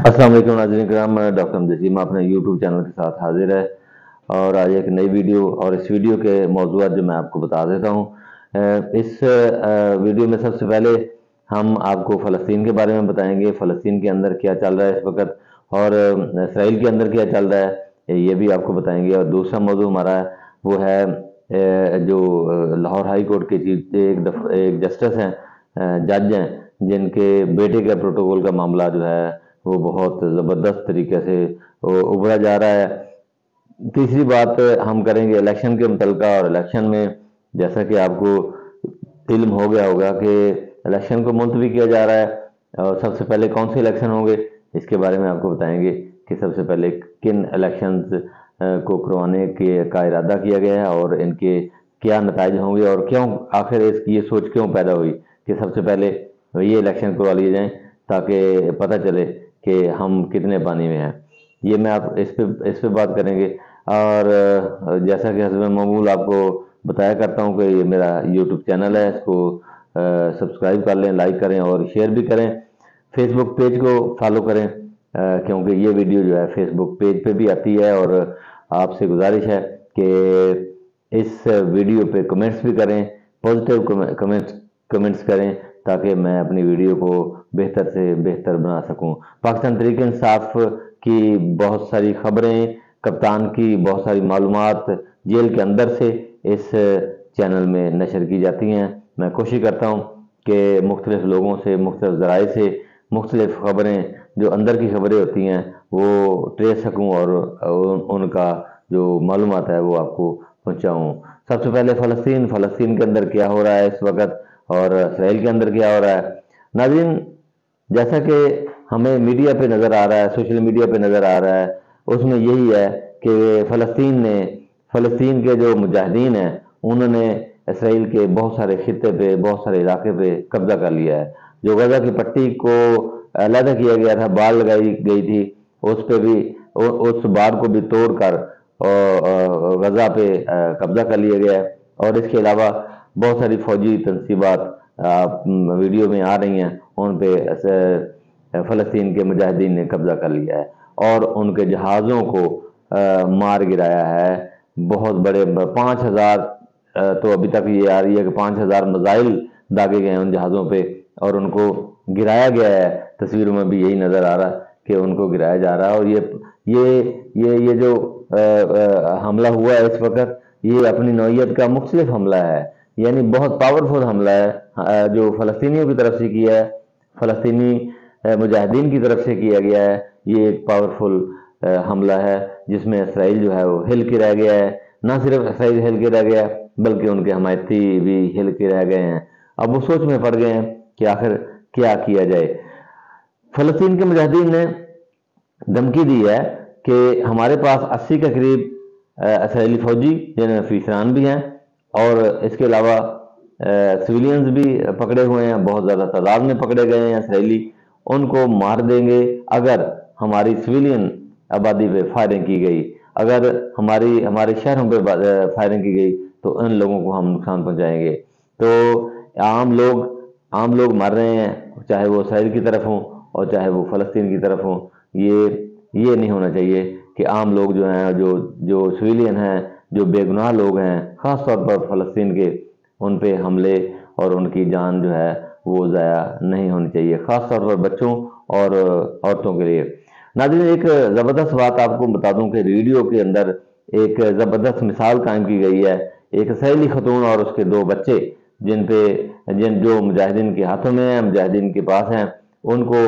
अस्सलाम वालेकुम नाज़रीन किराम, मैं डॉक्टर नजीम अपने यूट्यूब चैनल के साथ हाजिर है और आज एक नई वीडियो और इस वीडियो के मौज़ूआत जो मैं आपको बता देता हूँ। इस वीडियो में सबसे पहले हम आपको फ़लस्तीन के बारे में बताएंगे, फ़लस्तीन के अंदर क्या चल रहा है इस वक्त और इसराइल के अंदर क्या चल रहा है ये भी आपको बताएंगे। और दूसरा मौजू हमारा वो है जो लाहौर हाई कोर्ट के एक जस्टिस हैं, जज हैं, जिनके बेटे का प्रोटोकॉल का मामला जो है वो बहुत ज़बरदस्त तरीके से उभरा जा रहा है। तीसरी बात हम करेंगे इलेक्शन के मुतल्लिका, और इलेक्शन में जैसा कि आपको इल्म हो गया होगा कि इलेक्शन को मुलतवी किया जा रहा है और सबसे पहले कौन से इलेक्शन होंगे इसके बारे में आपको बताएंगे कि सबसे पहले किन इलेक्शंस को करवाने के का इरादा किया गया है और इनके क्या नताइज होंगे और क्यों आखिर ये सोच क्यों पैदा हुई कि सबसे पहले ये इलेक्शन करवा लिए जाएँ ताकि पता चले कि हम कितने पानी में हैं। ये मैं आप इस पे बात करेंगे। और जैसा कि हस्बे मामूल आपको बताया करता हूँ कि ये मेरा यूट्यूब चैनल है, इसको सब्सक्राइब कर लें, लाइक करें और शेयर भी करें। फेसबुक पेज को फॉलो करें क्योंकि ये वीडियो जो है फेसबुक पेज पे भी आती है। और आपसे गुजारिश है कि इस वीडियो पे कमेंट्स भी करें, पॉजिटिव कमेंट्स करें ताकि मैं अपनी वीडियो को बेहतर से बेहतर बना सकूं। पाकिस्तान तहरीक इंसाफ की बहुत सारी खबरें, कप्तान की बहुत सारी मालूमात जेल के अंदर से इस चैनल में नशर की जाती हैं। मैं कोशिश करता हूं कि मुख्तलिफ लोगों से, मुख्तलिफ ज़राए से मुख्तलिफ खबरें जो अंदर की खबरें होती हैं वो ट्रेस सकूं और उनका जो मालूमात है वो आपको पहुँचाऊँ। सबसे पहले फ़लस्तीन के अंदर क्या हो रहा है इस वक्त और इसराइल के अंदर क्या हो रहा है। नाज़रीन, जैसा कि हमें मीडिया पे नज़र आ रहा है, सोशल मीडिया पे नज़र आ रहा है, उसमें यही है कि फ़लस्तीन के जो मुजाहिदीन हैं उन्होंने इसराइल के बहुत सारे खित्ते पे, बहुत सारे इलाके पे कब्जा कर लिया है। जो गजा की पट्टी को अलहदा किया गया था, बाड़ लगाई गई थी, उस पे भी उस बाड़ को भी तोड़कर गजा पे कब्जा कर लिया गया है। और इसके अलावा बहुत सारी फौजी तनसीबात वीडियो में आ रही हैं, उन पे फ़लस्तीन के मुजाहिदीन ने कब्जा कर लिया है और उनके जहाज़ों को मार गिराया है। बहुत बड़े 5,000 तो अभी तक ये आ रही है कि 5,000 मिसाइल दागे गए हैं उन जहाज़ों पे और उनको गिराया गया है। तस्वीरों में भी यही नज़र आ रहा है कि उनको गिराया जा रहा है। और ये जो हमला हुआ है इस वक्त, ये अपनी नौइयत का मुख्तलिफ हमला है, यानी बहुत पावरफुल हमला है जो फ़लस्तीनियों की तरफ से किया है, फ़लस्तीनी मुजाहिदीन की तरफ से किया गया है। ये एक पावरफुल हमला है जिसमें इसराइल जो है वो हिल के रह गया है। ना सिर्फ इसराइल हिल के रह गया बल्कि उनके हमायती भी हिल के रह गए हैं। अब वो सोच में पड़ गए हैं कि आखिर क्या किया जाए। फ़लस्तीन के मुजाहिदीन ने धमकी दी है कि हमारे पास 80 के करीब इसराइली फौजी जिनमें अफीसरान भी हैं और इसके अलावा सिविलियंस भी पकड़े हुए हैं, बहुत ज़्यादा तादाद में पकड़े गए हैं इसराइली। उनको मार देंगे अगर हमारी सिविलियन आबादी पे फायरिंग की गई, अगर हमारे शहरों पे फायरिंग की गई तो इन लोगों को हम नुकसान पहुंचाएंगे। तो आम लोग मर रहे हैं, चाहे वो इसराइल की तरफ हों और चाहे वो फ़लस्तीन की तरफ हों। ये नहीं होना चाहिए कि आम लोग जो हैं, जो सिविलियन हैं, जो बेगुनाह लोग हैं, ख़ास तौर पर फ़लस्तीन के, उन पे हमले और उनकी जान जो है वो ज़ाया नहीं होनी चाहिए, ख़ास तौर पर बच्चों और औरतों के लिए। नाज़रीन, एक ज़बरदस्त बात आपको बता दूं कि वीडियो के अंदर एक ज़बरदस्त मिसाल कायम की गई है। एक इसराइली खतून और उसके 2 बच्चे जो मुजाहिदीन के हाथों में हैं, मुजाहिदीन के पास हैं, उनको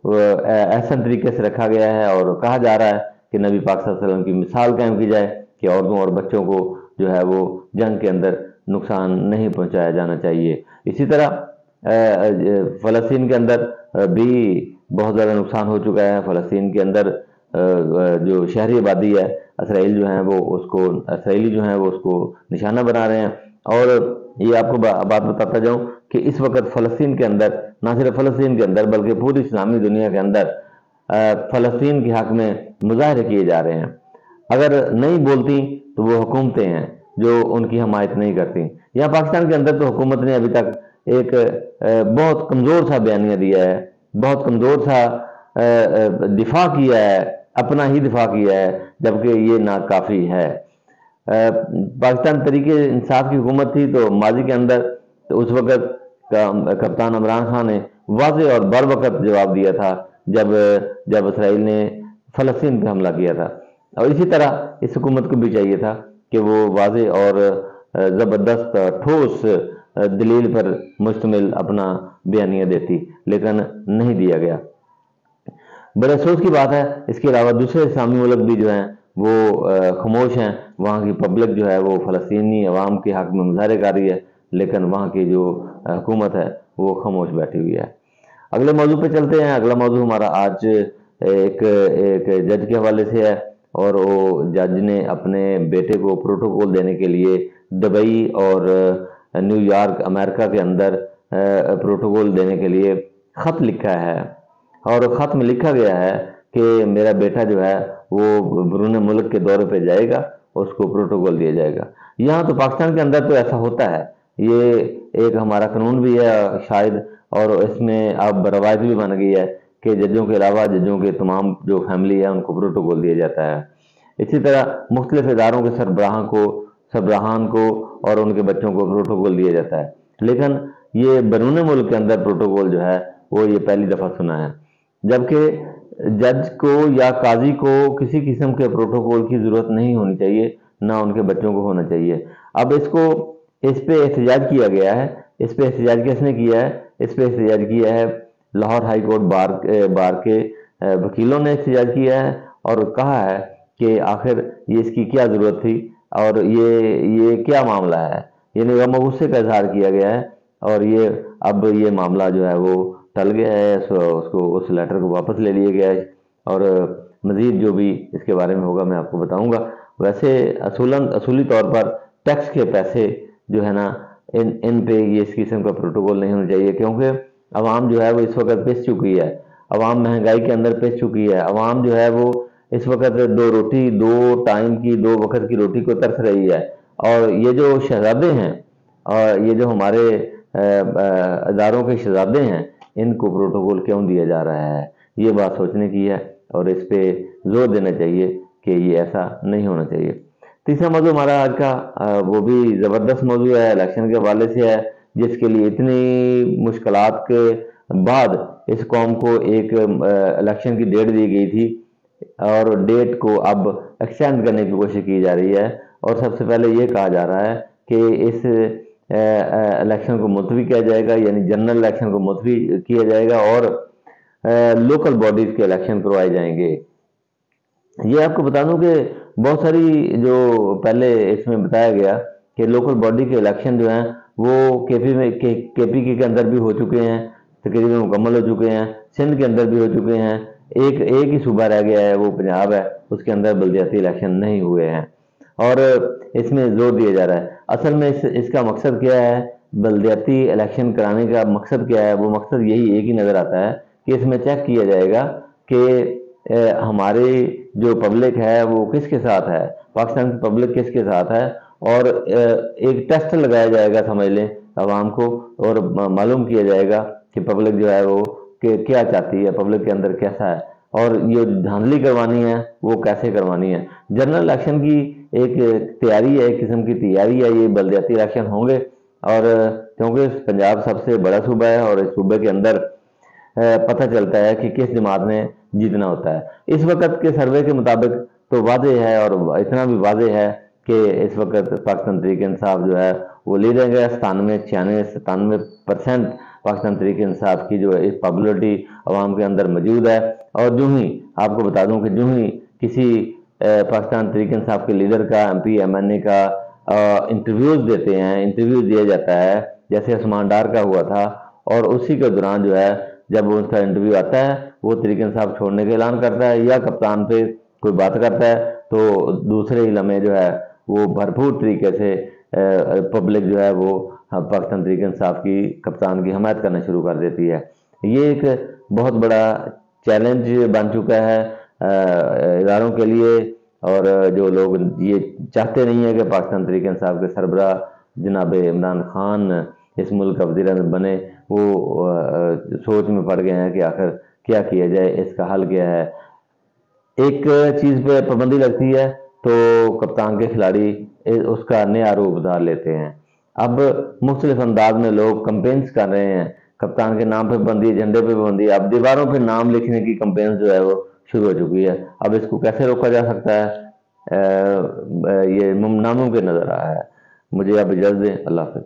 ऐसा तरीके से रखा गया है और कहा जा रहा है कि नबी पाक सल्लल्लाहु अलैहि वसल्लम की मिसाल कायम की जाए कि औरतों और बच्चों को जो है वो जंग के अंदर नुकसान नहीं पहुंचाया जाना चाहिए। इसी तरह फ़लस्तीन के अंदर भी बहुत ज़्यादा नुकसान हो चुका है। फ़लस्तीन के अंदर जो शहरी आबादी है, इसराइली जो हैं वो उसको निशाना बना रहे हैं। और ये आपको बात बताता जाऊं कि इस वक्त फ़लस्तीन के अंदर, ना सिर्फ फ़लस्तीन के अंदर बल्कि पूरी इस्लामी दुनिया के अंदर फ़लस्तीन के हक़ में मुज़ाहरे किए जा रहे हैं। अगर नहीं बोलती तो वो हुकूमतें हैं जो उनकी हमायत नहीं करती। यहाँ पाकिस्तान के अंदर तो हुकूमत ने अभी तक एक बहुत कमज़ोर सा बयानिया दिया है, बहुत कमज़ोर सा दिफा किया है, अपना ही दिफा किया है, जबकि ये नाकाफ़ी है। पाकिस्तान तरीके इंसाफ की हुकूमत थी तो माजी के अंदर तो उस वक़्त कप्तान इमरान खान ने वाज़ेह और बर वक़्त जवाब दिया था जब जब इसराइल ने फ़लस्तीन पे हमला किया था। और इसी तरह इस हुकूमत को भी चाहिए था कि वो वाज़ेह और ज़बरदस्त ठोस दलील पर मुश्तमिल अपना बयानिया देती, लेकिन नहीं दिया गया। बड़े अफसोस की बात है, इसके अलावा दूसरे इस्लामी मुल्क भी जो हैं वो खामोश हैं। वहाँ की पब्लिक जो है वो फ़लस्तीनी अवाम के हक़ में मुजाहरे कर रही है, लेकिन वहाँ की जो हुकूमत है वो खामोश बैठी हुई है। अगले मौजू पे चलते हैं। अगला मौजू हमारा आज एक जज के हवाले से है, और वो जज ने अपने बेटे को प्रोटोकॉल देने के लिए दुबई और न्यूयॉर्क अमेरिका के अंदर प्रोटोकॉल देने के लिए ख़त लिखा है, और ख़त में लिखा गया है कि मेरा बेटा जो है वो बैरून मुल्क के दौरे पे जाएगा, उसको प्रोटोकॉल दिया जाएगा। यहाँ तो पाकिस्तान के अंदर तो ऐसा होता है, ये एक हमारा कानून भी है शायद, और इसमें अब रवायत भी बन गई है कि जजों के अलावा जजों के तमाम जो फैमिली है उनको प्रोटोकॉल दिया जाता है। इसी तरह मुख्तलिफ इदारों के सरबराहान को और उनके बच्चों को प्रोटोकॉल दिया जाता है, लेकिन ये बैरून मुल्क के अंदर प्रोटोकॉल जो है वो ये पहली दफ़ा सुना है। जबकि जज को या काजी को किसी किस्म के प्रोटोकॉल की ज़रूरत नहीं होनी चाहिए, ना उनके बच्चों को होना चाहिए। अब इस पे एहतजाज किया गया है। इस पे एहतजाज किसने किया है? इस पे एहतजाज किया है लाहौर हाई कोर्ट बार के वकीलों ने एहतजाज किया है, और कहा है कि आखिर ये इसकी क्या ज़रूरत थी, और ये क्या मामला है। यानी गम गुस्से का इजहार किया गया है, और अब ये मामला जो है वो टल गया है, उसको उस लेटर को वापस ले लिया गया है, और मज़ीद जो भी इसके बारे में होगा मैं आपको बताऊंगा। वैसे असूली तौर पर टैक्स के पैसे जो है ना, इन पे ये इस किस्म का प्रोटोकॉल नहीं होना चाहिए, क्योंकि अवाम जो है वो इस वक्त पिस चुकी है, अवाम महंगाई के अंदर पिस चुकी है, अवाम जो है वो इस वक्त दो टाइम की 2 वक्त की रोटी को तरस रही है। और ये जो शहजादे हैं, और ये जो हमारे इदारों के शहजादे हैं, इनको प्रोटोकॉल क्यों दिया जा रहा है, ये बात सोचने की है, और इस पे जोर देना चाहिए कि ये ऐसा नहीं होना चाहिए। तीसरा मौजू हमारा आज का वो भी ज़बरदस्त मौजू है, इलेक्शन के हवाले से है, जिसके लिए इतनी मुश्किलात के बाद इस कौम को एक इलेक्शन की डेट दी गई थी, और डेट को अब एक्सटेंड करने की कोशिश की जा रही है। और सबसे पहले ये कहा जा रहा है कि इस इलेक्शन को मुलतवी किया जाएगा, यानी जनरल इलेक्शन को मुलतवी किया जाएगा, और लोकल बॉडीज़ के इलेक्शन करवाए जाएंगे। ये आपको बता दूं कि बहुत सारी जो पहले इसमें बताया गया कि लोकल बॉडी के इलेक्शन जो हैं वो केपी के अंदर भी हो चुके हैं, तकरीबन मुकम्मल हो चुके हैं, सिंध के अंदर भी हो चुके हैं, एक ही सूबा रह गया है, वो पंजाब है, उसके अंदर बल्दियाती इलेक्शन नहीं हुए हैं, और इसमें जोर दिया जा रहा है। असल में इसका मकसद क्या है, बल्दियाती इलेक्शन कराने का मकसद क्या है? वो मकसद यही एक ही नज़र आता है कि इसमें चेक किया जाएगा कि हमारे जो पब्लिक है वो किसके साथ है, पाकिस्तान की पब्लिक किसके साथ है, और एक टेस्ट लगाया जाएगा, समझ लें, आवाम को, और मालूम किया जाएगा कि पब्लिक जो है वो क्या चाहती है, पब्लिक के अंदर कैसा है, और ये धांधली करवानी है वो कैसे करवानी है। जनरल इलेक्शन की एक तैयारी है, एक किस्म की तैयारी है, ये बल्दियाती इलेक्शन होंगे, और क्योंकि पंजाब सबसे बड़ा सूबा है, और इस सूबे के अंदर पता चलता है कि किस जमात ने जीतना होता है। इस वक्त के सर्वे के मुताबिक तो वाज़ेह है, और इतना भी वाज़ेह है कि इस वक्त पाकिस्तान तहरीक इंसाफ जो है वो लीडिंग है। 97% पाकिस्तान तहरीक इंसाफ की जो है पॉपुलरिटी अवाम के अंदर मौजूद है। और जो ही आपको बता दूं कि जो ही किसी पाकिस्तान तहरीक इंसाफ के लीडर का, MP MNA का इंटरव्यूज देते हैं, इंटरव्यू दिया जाता है, जैसे उस्मान डार का हुआ था, और उसी के दौरान जो है जब उसका इंटरव्यू आता है वो तहरीक इंसाफ छोड़ने का ऐलान करता है, या कप्तान पे कोई बात करता है तो दूसरे ही लम्हे जो है वो भरपूर तरीके से पब्लिक जो है वो पाकिस्तान तहरीक इंसाफ की कप्तान की हमायत करना शुरू कर देती है। ये एक बहुत बड़ा चैलेंज बन चुका है इदारों के लिए, और जो लोग ये चाहते नहीं है कि पाकिस्तान तहरीक इंसाफ के सरबराह जनाब इमरान खान इस मुल्क का वज़ीर-ए-आज़म बने, वो सोच में पड़ गए हैं कि आखिर क्या किया जाए, इसका हल क्या है। एक चीज़ पे पाबंदी लगती है तो कप्तान के खिलाड़ी उसका नया रूप धार लेते हैं। अब मुख्तलिफ अंदाज में लोग कंपेन्स कर रहे हैं, कप्तान के नाम पे पाबंदी, झंडे पे पाबंदी, अब दीवारों पे नाम लिखने की कंपेन्स जो है वो शुरू हो चुकी है। अब इसको कैसे रोका जा सकता है, ये नामुमकिन नजर आ रहा है। मुझे आप इजाज़त दें, अल्लाह हाफ़िज़।